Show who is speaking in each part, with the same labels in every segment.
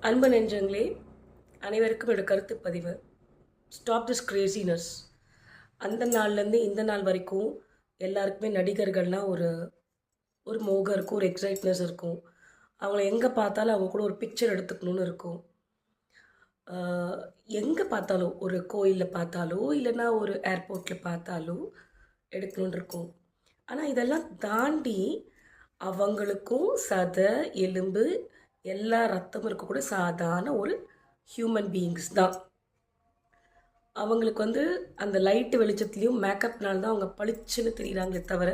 Speaker 1: அன்பு நெஞ்சங்களே, அனைவருக்கும் என்னோட கருத்து பதிவு. Stop this craziness. அந்த நாள்லேருந்து இந்த நாள் வரைக்கும் எல்லாருக்குமே நடிகர்கள்னால் ஒரு ஒரு மோகம் இருக்கும், ஒரு எக்ஸைட்னஸ் இருக்கும். அவங்கள எங்கே பார்த்தாலும் அவங்க கூட ஒரு பிக்சர் எடுத்துக்கணும்னு இருக்கும். எங்கே பார்த்தாலும், ஒரு கோயிலில் பார்த்தாலோ இல்லைன்னா ஒரு ஏர்போர்ட்டில் பார்த்தாலோ எடுக்கணும்னு இருக்கும். ஆனால் இதெல்லாம் தாண்டி அவங்களுக்கும் சதை, எலும்பு, எல்லா ரத்தமும் இருக்கக்கூடிய சாதாரண ஒரு ஹியூமன் பீயிங்ஸ் தான். அவங்களுக்கு அந்த லைட்டு வெளிச்சத்துலேயும் மேக்கப்னால தான் அவங்க பளிச்சுன்னு தெரியுறாங்களே தவிர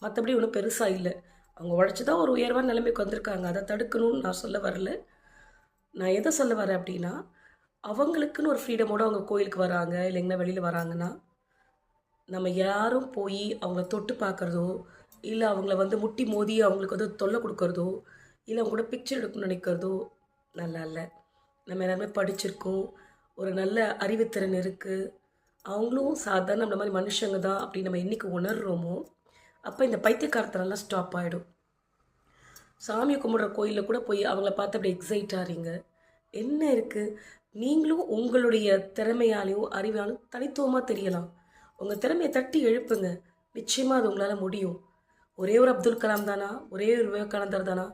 Speaker 1: மற்றபடி ஒன்றும் பெருசாக இல்லை. அவங்க உழைச்சி தான் ஒரு உயர்வான நிலைமைக்கு வந்திருக்காங்க. அதை தடுக்கணும்னு நான் சொல்ல வரல. நான் எதை சொல்ல வரேன் அப்படின்னா, அவங்களுக்குன்னு ஒரு ஃப்ரீடமோடு அவங்க கோயிலுக்கு வராங்க, இல்லைங்கன்னா வெளியில் வராங்கன்னா, நம்ம யாரும் போய் அவங்கள தொட்டு பார்க்குறதோ, இல்லை அவங்கள முட்டி மோதி அவங்களுக்கு தொல்லை கொடுக்குறதோ, இல்லை அவங்க கூட பிக்சர் எடுக்கணும்னு நினைக்கிறதோ நல்லா இல்லை. நம்ம எல்லாருமே படிச்சிருக்கோம், ஒரு நல்ல அறிவுத்திறன் இருக்குது, அவங்களும் சாதாரண நம்மள மாதிரி மனுஷங்க தான் அப்படின்னு நம்ம என்றைக்கு உணர்கிறோமோ அப்போ இந்த பைத்தியக்காரத்தனெல்லாம் ஸ்டாப் ஆகிடும். சாமியை கும்பிட்ற கோயிலில் கூட போய் அவங்கள பார்த்து அப்படி எக்ஸைட் ஆகிறீங்க. என்ன இருக்குது? நீங்களும் உங்களுடைய திறமையாலையும் அறிவாலும் தனித்துவமாக தெரியலாம். உங்கள் திறமையை தட்டி எழுப்புங்க. நிச்சயமாக அது உங்களால் முடியும். ஒரே ஒரு அப்துல் கலாம் தானா? ஒரே ஒரு விவேகானந்தர் தானா?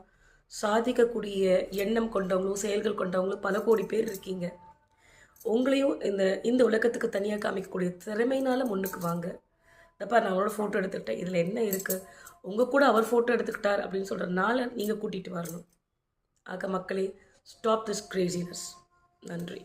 Speaker 1: சாதிக்கக்கூடிய எண்ணம் கொண்டவங்களும் செயல்கள் கொண்டவங்களும் பல கோடி பேர் இருக்கீங்க. உங்களையும் இந்த உலகத்துக்கு தனியாக காமிக்கக்கூடிய திறமையினால் முன்னுக்கு வாங்க. இதப்பா நான் அவரோட ஃபோட்டோ எடுத்துக்கிட்டேன், இதில் என்ன இருக்குது? உங்கள் கூட அவர் ஃபோட்டோ எடுத்துக்கிட்டார் அப்படின்னு சொல்கிறனால நீங்கள் கூட்டிகிட்டு வரணும். ஆக மக்களே, ஸ்டாப் திஸ் கிரேசினஸ். நன்றி.